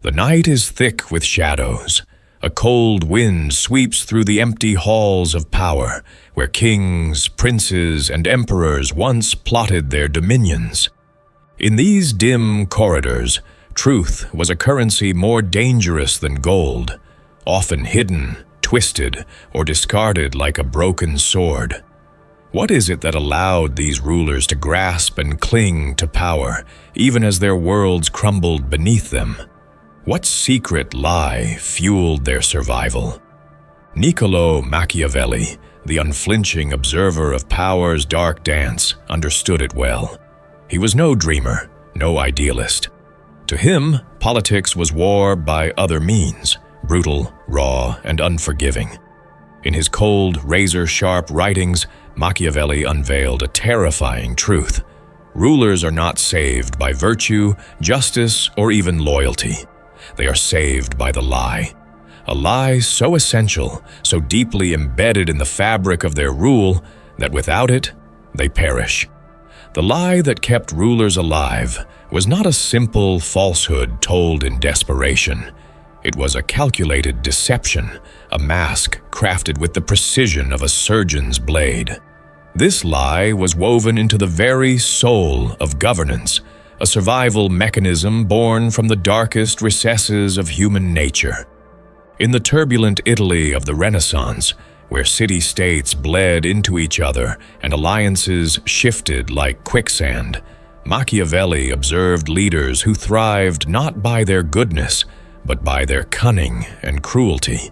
The night is thick with shadows. A cold wind sweeps through the empty halls of power, where kings, princes, and emperors once plotted their dominions. In these dim corridors, truth was a currency more dangerous than gold, often hidden, twisted, or discarded like a broken sword. What is it that allowed these rulers to grasp and cling to power, even as their worlds crumbled beneath them? What secret lie fueled their survival? Niccolò Machiavelli, the unflinching observer of power's dark dance, understood it well. He was no dreamer, no idealist. To him, politics was war by other means, brutal, raw, and unforgiving. In his cold, razor-sharp writings, Machiavelli unveiled a terrifying truth. Rulers are not saved by virtue, justice, or even loyalty. They are saved by the lie. A lie so essential, so deeply embedded in the fabric of their rule, that without it, they perish. The lie that kept rulers alive was not a simple falsehood told in desperation. It was a calculated deception, a mask crafted with the precision of a surgeon's blade. This lie was woven into the very soul of governance, a survival mechanism born from the darkest recesses of human nature. In the turbulent Italy of the Renaissance, where city-states bled into each other and alliances shifted like quicksand, Machiavelli observed leaders who thrived not by their goodness, but by their cunning and cruelty.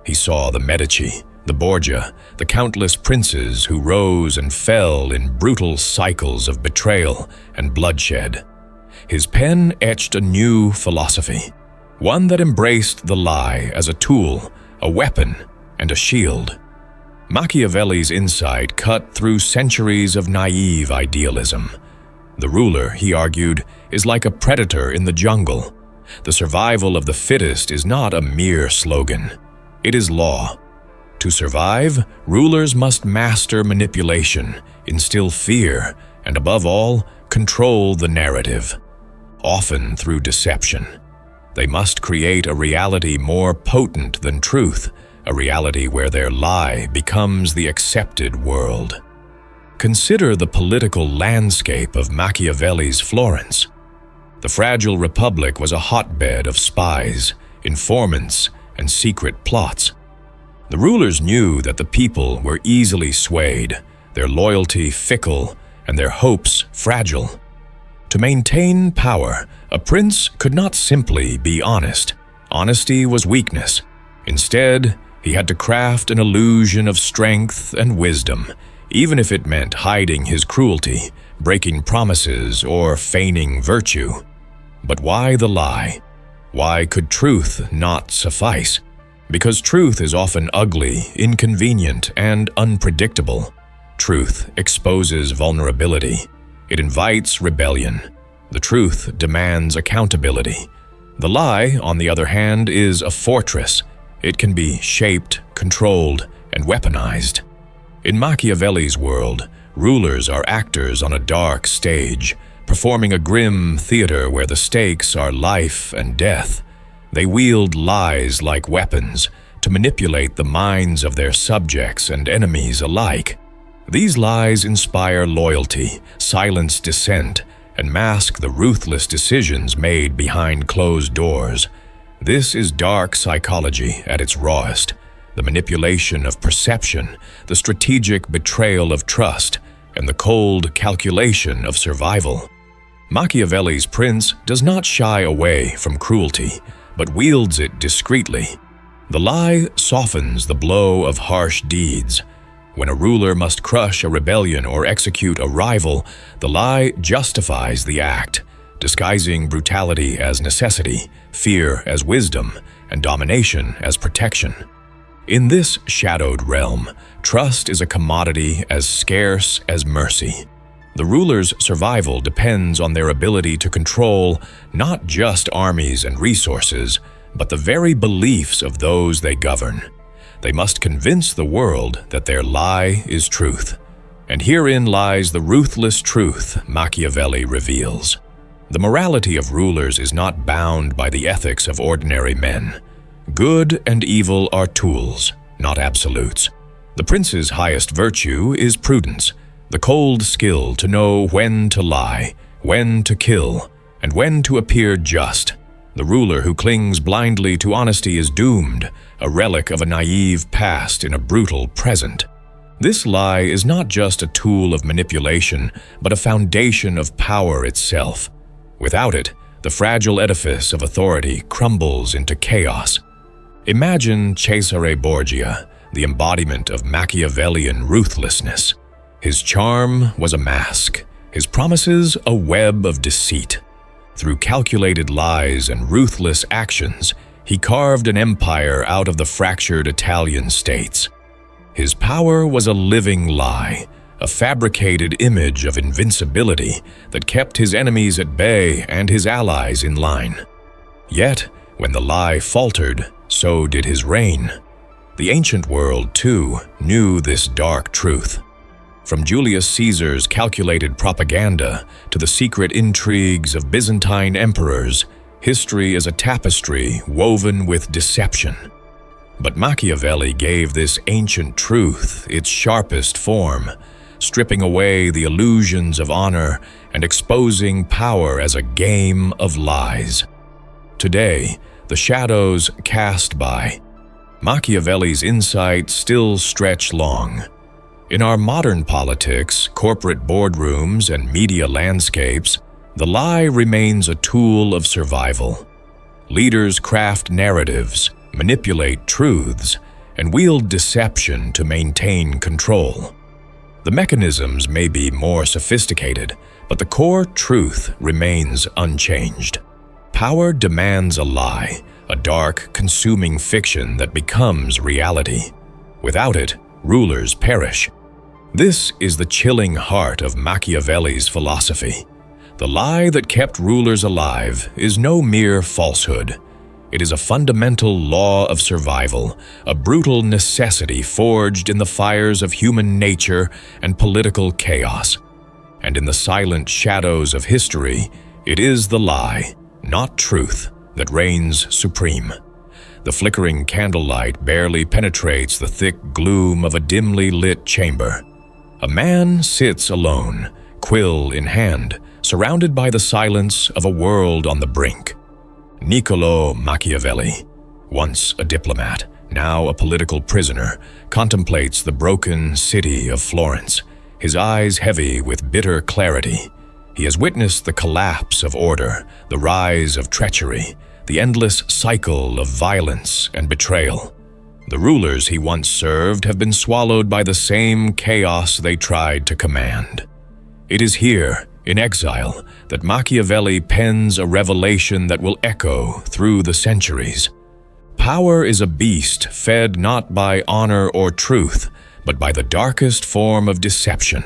He saw the Medici, the Borgia, the countless princes who rose and fell in brutal cycles of betrayal and bloodshed. His pen etched a new philosophy, one that embraced the lie as a tool, a weapon, and a shield. Machiavelli's insight cut through centuries of naive idealism. The ruler, he argued, is like a predator in the jungle. The survival of the fittest is not a mere slogan. It is law. To survive, rulers must master manipulation, instill fear, and above all, control the narrative. Often through deception. They must create a reality more potent than truth, a reality where their lie becomes the accepted world. Consider the political landscape of Machiavelli's Florence. The fragile republic was a hotbed of spies, informants, and secret plots. The rulers knew that the people were easily swayed, their loyalty fickle, and their hopes fragile. To maintain power, a prince could not simply be honest. Honesty was weakness. Instead, he had to craft an illusion of strength and wisdom, even if it meant hiding his cruelty, breaking promises, or feigning virtue. But why the lie? Why could truth not suffice? Because truth is often ugly, inconvenient, and unpredictable. Truth exposes vulnerability. It invites rebellion. The truth demands accountability. The lie, on the other hand, is a fortress. It can be shaped, controlled, and weaponized. In Machiavelli's world, rulers are actors on a dark stage, performing a grim theater where the stakes are life and death. They wield lies like weapons to manipulate the minds of their subjects and enemies alike. These lies inspire loyalty, silence dissent, and mask the ruthless decisions made behind closed doors. This is dark psychology at its rawest, the manipulation of perception, the strategic betrayal of trust, and the cold calculation of survival. Machiavelli's prince does not shy away from cruelty, but wields it discreetly. The lie softens the blow of harsh deeds. When a ruler must crush a rebellion or execute a rival, the lie justifies the act, disguising brutality as necessity, fear as wisdom, and domination as protection. In this shadowed realm, trust is a commodity as scarce as mercy. The ruler's survival depends on their ability to control not just armies and resources, but the very beliefs of those they govern. They must convince the world that their lie is truth. And herein lies the ruthless truth Machiavelli reveals. The morality of rulers is not bound by the ethics of ordinary men. Good and evil are tools, not absolutes. The prince's highest virtue is prudence, the cold skill to know when to lie, when to kill, and when to appear just. The ruler who clings blindly to honesty is doomed, a relic of a naive past in a brutal present. This lie is not just a tool of manipulation, but a foundation of power itself. Without it, the fragile edifice of authority crumbles into chaos. Imagine Cesare Borgia, the embodiment of Machiavellian ruthlessness. His charm was a mask, his promises a web of deceit. Through calculated lies and ruthless actions, he carved an empire out of the fractured Italian states. His power was a living lie, a fabricated image of invincibility that kept his enemies at bay and his allies in line. Yet, when the lie faltered, so did his reign. The ancient world, too, knew this dark truth. From Julius Caesar's calculated propaganda to the secret intrigues of Byzantine emperors, history is a tapestry woven with deception. But Machiavelli gave this ancient truth its sharpest form, stripping away the illusions of honor and exposing power as a game of lies. Today, the shadows cast by Machiavelli's insights still stretch long. In our modern politics, corporate boardrooms, and media landscapes, the lie remains a tool of survival. Leaders craft narratives, manipulate truths, and wield deception to maintain control. The mechanisms may be more sophisticated, but the core truth remains unchanged. Power demands a lie, a dark, consuming fiction that becomes reality. Without it, rulers perish. This is the chilling heart of Machiavelli's philosophy. The lie that kept rulers alive is no mere falsehood. It is a fundamental law of survival, a brutal necessity forged in the fires of human nature and political chaos. And in the silent shadows of history, it is the lie, not truth, that reigns supreme. The flickering candlelight barely penetrates the thick gloom of a dimly lit chamber. A man sits alone, quill in hand, surrounded by the silence of a world on the brink. Niccolò Machiavelli, once a diplomat, now a political prisoner, contemplates the broken city of Florence, his eyes heavy with bitter clarity. He has witnessed the collapse of order, the rise of treachery, the endless cycle of violence and betrayal. The rulers he once served have been swallowed by the same chaos they tried to command. It is here, in exile, that Machiavelli pens a revelation that will echo through the centuries. Power is a beast fed not by honor or truth, but by the darkest form of deception,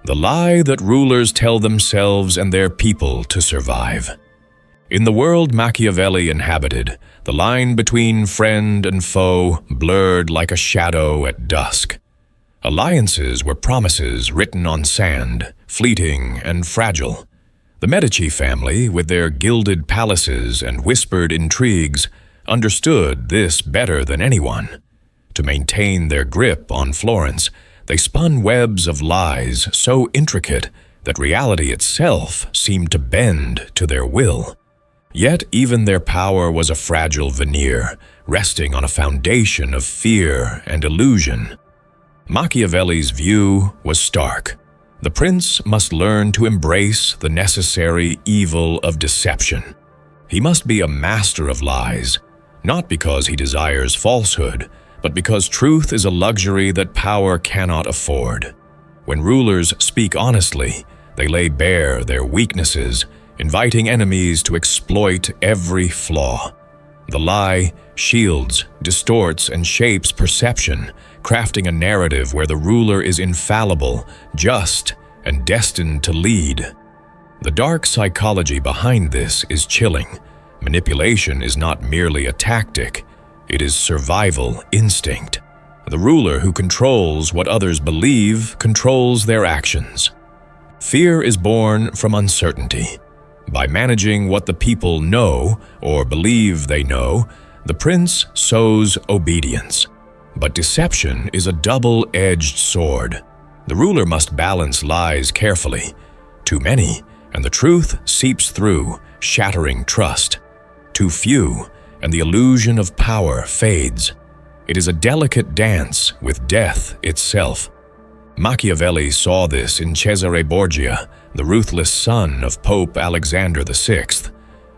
the lie that rulers tell themselves and their people to survive. In the world Machiavelli inhabited, the line between friend and foe blurred like a shadow at dusk. Alliances were promises written on sand, fleeting and fragile. The Medici family, with their gilded palaces and whispered intrigues, understood this better than anyone. To maintain their grip on Florence, they spun webs of lies so intricate that reality itself seemed to bend to their will. Yet even their power was a fragile veneer, resting on a foundation of fear and illusion. Machiavelli's view was stark. The prince must learn to embrace the necessary evil of deception. He must be a master of lies, not because he desires falsehood, but because truth is a luxury that power cannot afford. When rulers speak honestly, they lay bare their weaknesses, inviting enemies to exploit every flaw. The lie shields, distorts, and shapes perception, crafting a narrative where the ruler is infallible, just, and destined to lead. The dark psychology behind this is chilling. Manipulation is not merely a tactic, it is survival instinct. The ruler who controls what others believe controls their actions. Fear is born from uncertainty. By managing what the people know or believe they know, the prince sows obedience. But deception is a double-edged sword. The ruler must balance lies carefully. Too many, and the truth seeps through, shattering trust. Too few, and the illusion of power fades. It is a delicate dance with death itself. Machiavelli saw this in Cesare Borgia, the ruthless son of Pope Alexander VI.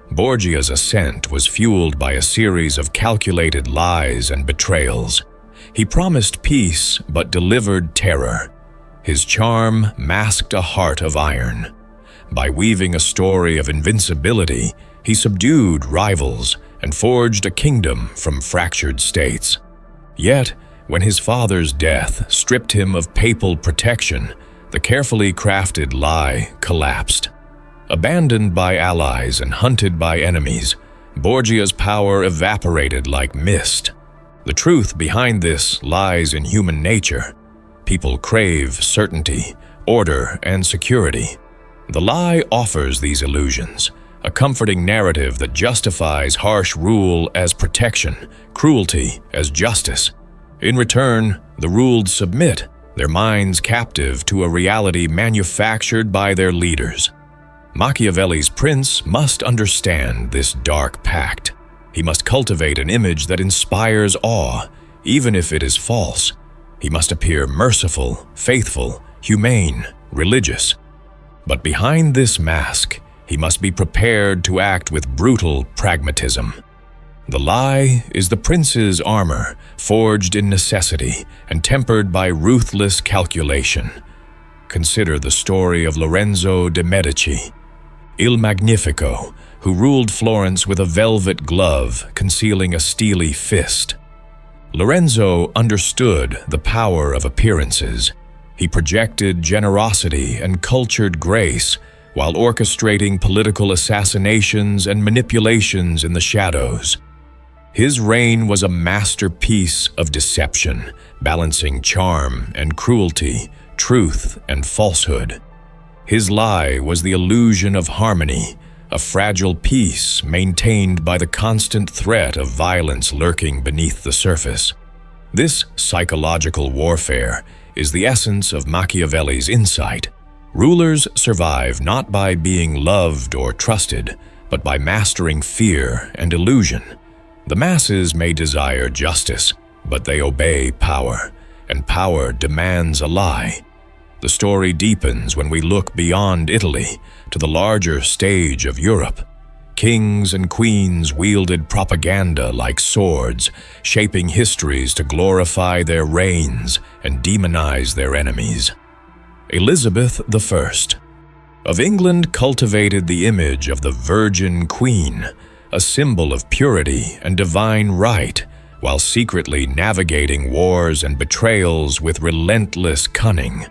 Borgia's ascent was fueled by a series of calculated lies and betrayals. He promised peace but delivered terror. His charm masked a heart of iron. By weaving a story of invincibility, he subdued rivals and forged a kingdom from fractured states. Yet, when his father's death stripped him of papal protection, the carefully crafted lie collapsed. Abandoned by allies and hunted by enemies, Borgia's power evaporated like mist. The truth behind this lies in human nature. People crave certainty, order, and security. The lie offers these illusions, a comforting narrative that justifies harsh rule as protection, cruelty as justice. In return, the ruled submit, their minds captive to a reality manufactured by their leaders. Machiavelli's prince must understand this dark pact. He must cultivate an image that inspires awe, even if it is false. He must appear merciful, faithful, humane, religious. But behind this mask, he must be prepared to act with brutal pragmatism. The lie is the prince's armor, forged in necessity and tempered by ruthless calculation. Consider the story of Lorenzo de' Medici, Il Magnifico, who ruled Florence with a velvet glove concealing a steely fist. Lorenzo understood the power of appearances. He projected generosity and cultured grace while orchestrating political assassinations and manipulations in the shadows. His reign was a masterpiece of deception, balancing charm and cruelty, truth and falsehood. His lie was the illusion of harmony, a fragile peace maintained by the constant threat of violence lurking beneath the surface. This psychological warfare is the essence of Machiavelli's insight. Rulers survive not by being loved or trusted, but by mastering fear and illusion. The masses may desire justice, but they obey power, and power demands a lie. The story deepens when we look beyond Italy to the larger stage of Europe. Kings and queens wielded propaganda like swords, shaping histories to glorify their reigns and demonize their enemies. Elizabeth I of England cultivated the image of the Virgin Queen, a symbol of purity and divine right, while secretly navigating wars and betrayals with relentless cunning.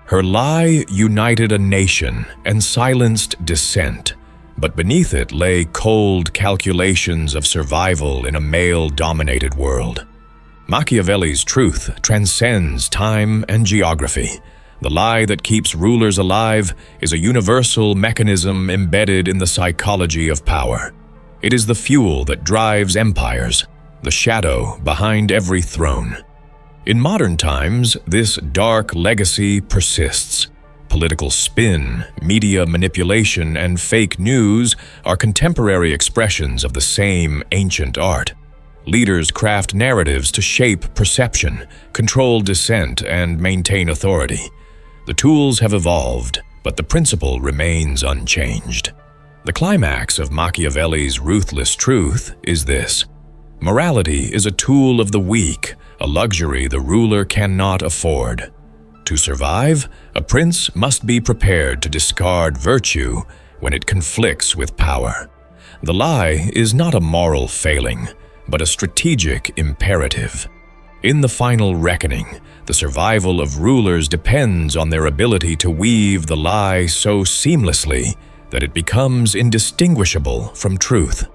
Her lie united a nation and silenced dissent, but beneath it lay cold calculations of survival in a male-dominated world. Machiavelli's truth transcends time and geography. The lie that keeps rulers alive is a universal mechanism embedded in the psychology of power. It is the fuel that drives empires, the shadow behind every throne. In modern times, this dark legacy persists. Political spin, media manipulation, and fake news are contemporary expressions of the same ancient art. Leaders craft narratives to shape perception, control dissent, and maintain authority. The tools have evolved, but the principle remains unchanged. The climax of Machiavelli's ruthless truth is this: morality is a tool of the weak, a luxury the ruler cannot afford. To survive, a prince must be prepared to discard virtue when it conflicts with power. The lie is not a moral failing, but a strategic imperative. In the final reckoning, the survival of rulers depends on their ability to weave the lie so seamlessly that it becomes indistinguishable from truth.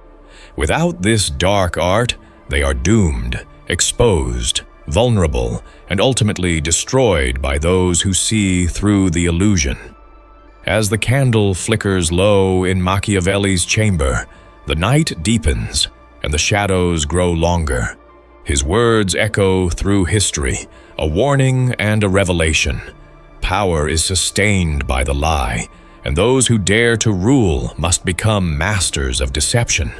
Without this dark art, they are doomed, exposed, vulnerable, and ultimately destroyed by those who see through the illusion. As the candle flickers low in Machiavelli's chamber, the night deepens and the shadows grow longer. His words echo through history, a warning and a revelation. Power is sustained by the lie, and those who dare to rule must become masters of deception.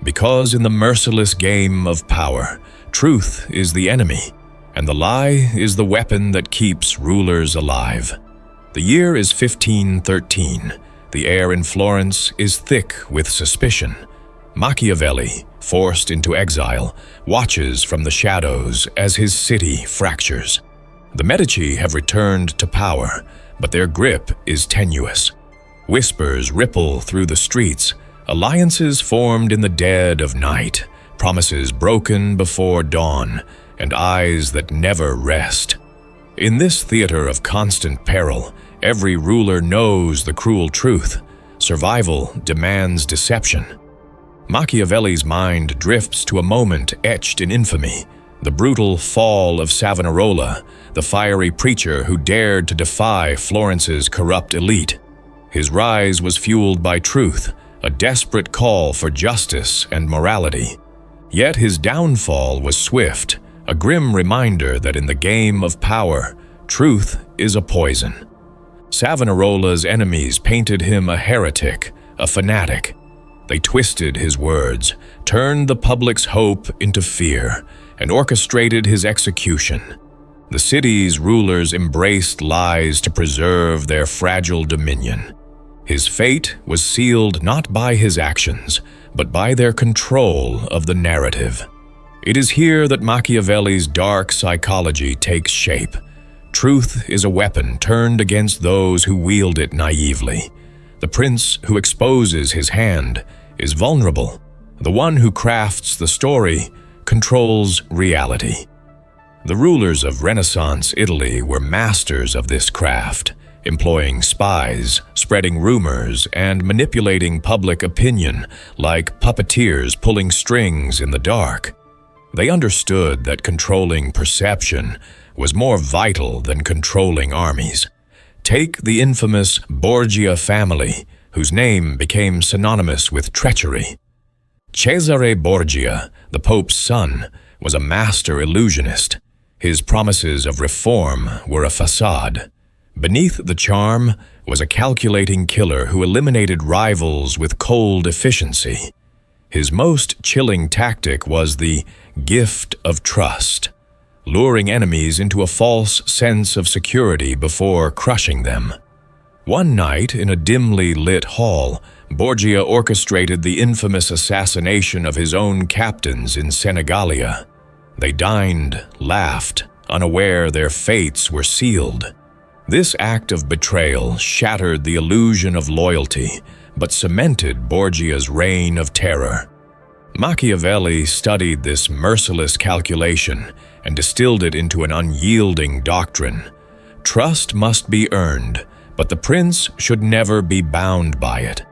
Because in the merciless game of power, truth is the enemy, and the lie is the weapon that keeps rulers alive. The year is 1513. The air in Florence is thick with suspicion. Machiavelli, forced into exile, watches from the shadows as his city fractures. The Medici have returned to power, but their grip is tenuous. Whispers ripple through the streets, alliances formed in the dead of night, promises broken before dawn, and eyes that never rest. In this theater of constant peril, every ruler knows the cruel truth. Survival demands deception. Machiavelli's mind drifts to a moment etched in infamy, the brutal fall of Savonarola, the fiery preacher who dared to defy Florence's corrupt elite. His rise was fueled by truth, a desperate call for justice and morality. Yet his downfall was swift, a grim reminder that in the game of power, truth is a poison. Savonarola's enemies painted him a heretic, a fanatic. They twisted his words, turned the public's hope into fear, and orchestrated his execution. The city's rulers embraced lies to preserve their fragile dominion. His fate was sealed not by his actions, but by their control of the narrative. It is here that Machiavelli's dark psychology takes shape. Truth is a weapon turned against those who wield it naively. The prince who exposes his hand is vulnerable. The one who crafts the story controls reality. The rulers of Renaissance Italy were masters of this craft, employing spies, spreading rumors, and manipulating public opinion like puppeteers pulling strings in the dark. They understood that controlling perception was more vital than controlling armies. Take the infamous Borgia family, whose name became synonymous with treachery. Cesare Borgia, the Pope's son, was a master illusionist. His promises of reform were a facade. Beneath the charm was a calculating killer who eliminated rivals with cold efficiency. His most chilling tactic was the gift of trust, luring enemies into a false sense of security before crushing them. One night, in a dimly lit hall, Borgia orchestrated the infamous assassination of his own captains in Senegalia. They dined, laughed, unaware their fates were sealed. This act of betrayal shattered the illusion of loyalty, but cemented Borgia's reign of terror. Machiavelli studied this merciless calculation and distilled it into an unyielding doctrine. Trust must be earned, but the prince should never be bound by it.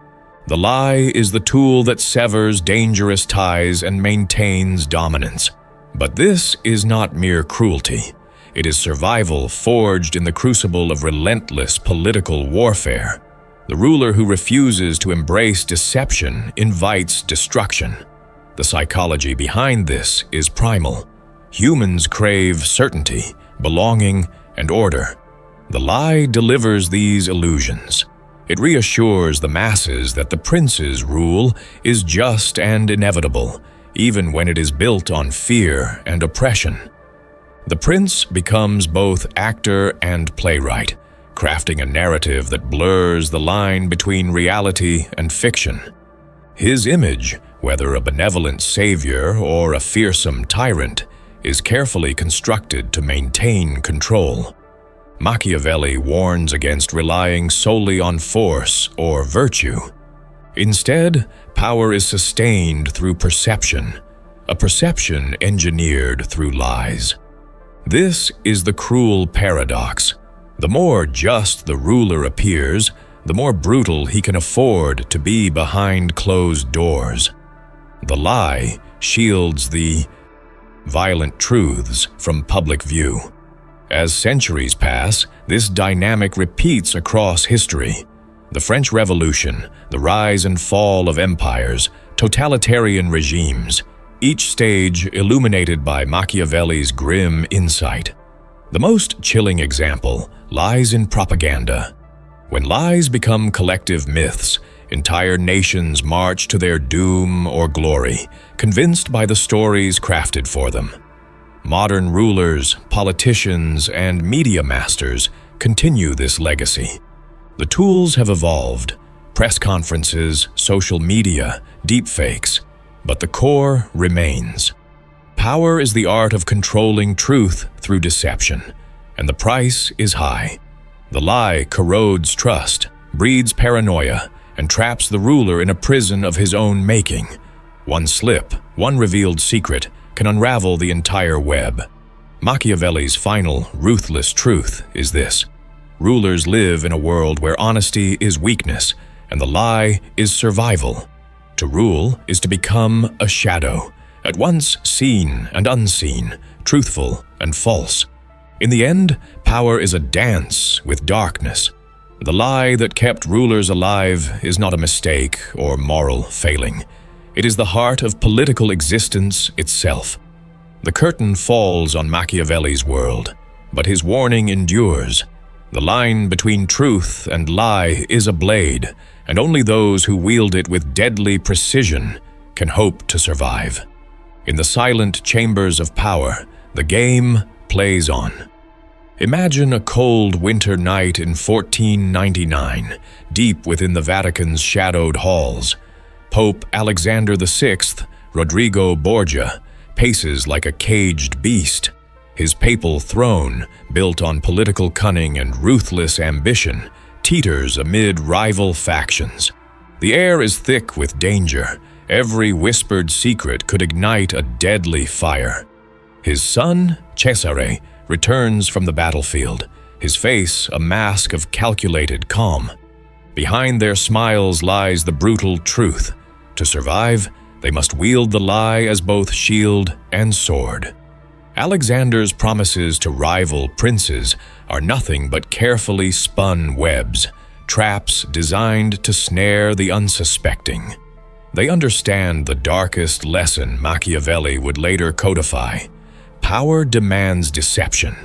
The lie is the tool that severs dangerous ties and maintains dominance. But this is not mere cruelty. It is survival forged in the crucible of relentless political warfare. The ruler who refuses to embrace deception invites destruction. The psychology behind this is primal. Humans crave certainty, belonging, and order. The lie delivers these illusions. It reassures the masses that the prince's rule is just and inevitable, even when it is built on fear and oppression. The prince becomes both actor and playwright, crafting a narrative that blurs the line between reality and fiction. His image, whether a benevolent savior or a fearsome tyrant, is carefully constructed to maintain control. Machiavelli warns against relying solely on force or virtue. Instead, power is sustained through perception, a perception engineered through lies. This is the cruel paradox. The more just the ruler appears, the more brutal he can afford to be behind closed doors. The lie shields the violent truths from public view. As centuries pass, this dynamic repeats across history. The French Revolution, the rise and fall of empires, totalitarian regimes, each stage illuminated by Machiavelli's grim insight. The most chilling example lies in propaganda. When lies become collective myths, entire nations march to their doom or glory, convinced by the stories crafted for them. Modern rulers, politicians, and media masters continue this legacy. The tools have evolved: press conferences, social media, deepfakes, but the core remains. Power is the art of controlling truth through deception, and the price is high. The lie corrodes trust, breeds paranoia, and traps the ruler in a prison of his own making. One slip, one revealed secret, can unravel the entire web. Machiavelli's final, ruthless truth is this: rulers live in a world where honesty is weakness, and the lie is survival. To rule is to become a shadow, at once seen and unseen, truthful and false. In the end, power is a dance with darkness. The lie that kept rulers alive is not a mistake or moral failing. It is the heart of political existence itself. The curtain falls on Machiavelli's world, but his warning endures. The line between truth and lie is a blade, and only those who wield it with deadly precision can hope to survive. In the silent chambers of power, the game plays on. Imagine a cold winter night in 1499, deep within the Vatican's shadowed halls. Pope Alexander VI, Rodrigo Borgia, paces like a caged beast. His papal throne, built on political cunning and ruthless ambition, teeters amid rival factions. The air is thick with danger. Every whispered secret could ignite a deadly fire. His son, Cesare, returns from the battlefield, his face a mask of calculated calm. Behind their smiles lies the brutal truth. To survive, they must wield the lie as both shield and sword. Alexander's promises to rival princes are nothing but carefully spun webs, traps designed to snare the unsuspecting. They understand the darkest lesson Machiavelli would later codify. Power demands deception.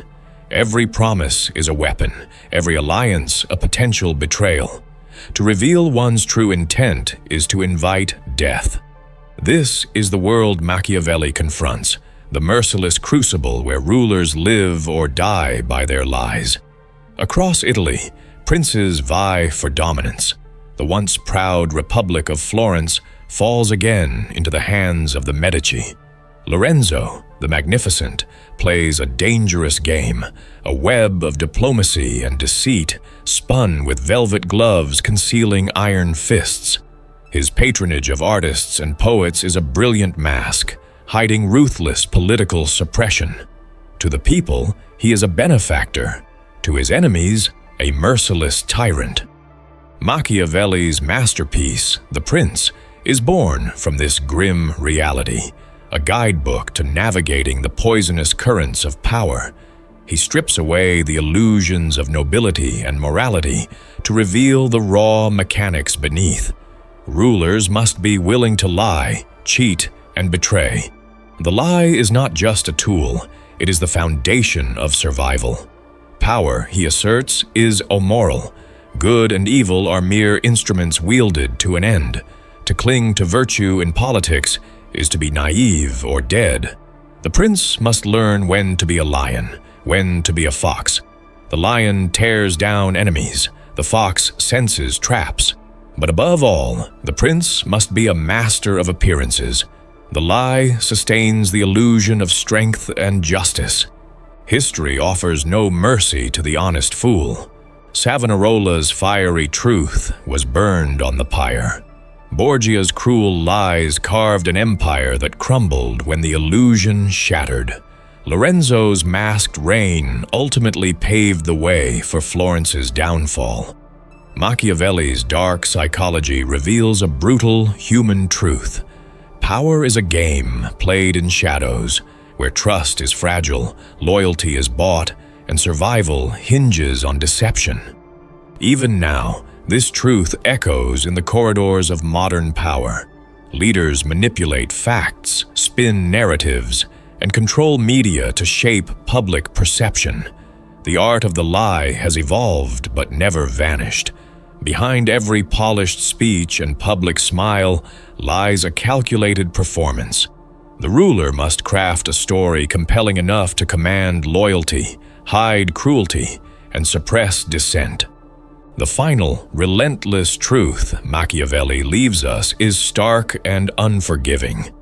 Every promise is a weapon, every alliance a potential betrayal. To reveal one's true intent is to invite death. This is the world Machiavelli confronts, the merciless crucible where rulers live or die by their lies. Across Italy, princes vie for dominance. The once proud Republic of Florence falls again into the hands of the Medici. Lorenzo, the Magnificent, plays a dangerous game, a web of diplomacy and deceit, spun with velvet gloves concealing iron fists. His patronage of artists and poets is a brilliant mask, hiding ruthless political suppression. To the people, he is a benefactor. To his enemies, a merciless tyrant. Machiavelli's masterpiece, The Prince, is born from this grim reality, a guidebook to navigating the poisonous currents of power. He strips away the illusions of nobility and morality to reveal the raw mechanics beneath. Rulers must be willing to lie, cheat, and betray. The lie is not just a tool, it is the foundation of survival. Power, he asserts, is amoral. Good and evil are mere instruments wielded to an end. To cling to virtue in politics is to be naive or dead. The prince must learn when to be a lion, when to be a fox. The lion tears down enemies, the fox senses traps. But above all, the prince must be a master of appearances. The lie sustains the illusion of strength and justice. History offers no mercy to the honest fool. Savonarola's fiery truth was burned on the pyre. Borgia's cruel lies carved an empire that crumbled when the illusion shattered. Lorenzo's masked reign ultimately paved the way for Florence's downfall. Machiavelli's dark psychology reveals a brutal human truth. Power is a game played in shadows, where trust is fragile, loyalty is bought, and survival hinges on deception. Even now, This truth echoes in the corridors of modern power. Leaders manipulate facts, spin narratives, and control media to shape public perception. The art of the lie has evolved but never vanished. Behind every polished speech and public smile lies a calculated performance. The ruler must craft a story compelling enough to command loyalty, hide cruelty, and suppress dissent. The final, relentless truth Machiavelli leaves us is stark and unforgiving.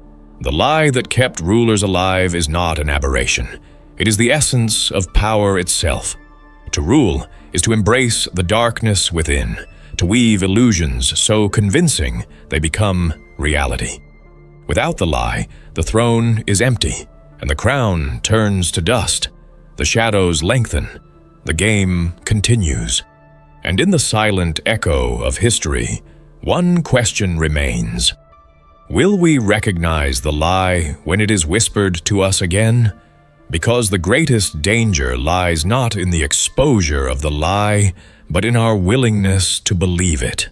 The lie that kept rulers alive is not an aberration. It is the essence of power itself. To rule is to embrace the darkness within, to weave illusions so convincing they become reality. Without the lie, the throne is empty, and the crown turns to dust. The shadows lengthen. The game continues. And in the silent echo of history, one question remains. Will we recognize the lie when it is whispered to us again? Because the greatest danger lies not in the exposure of the lie, but in our willingness to believe it.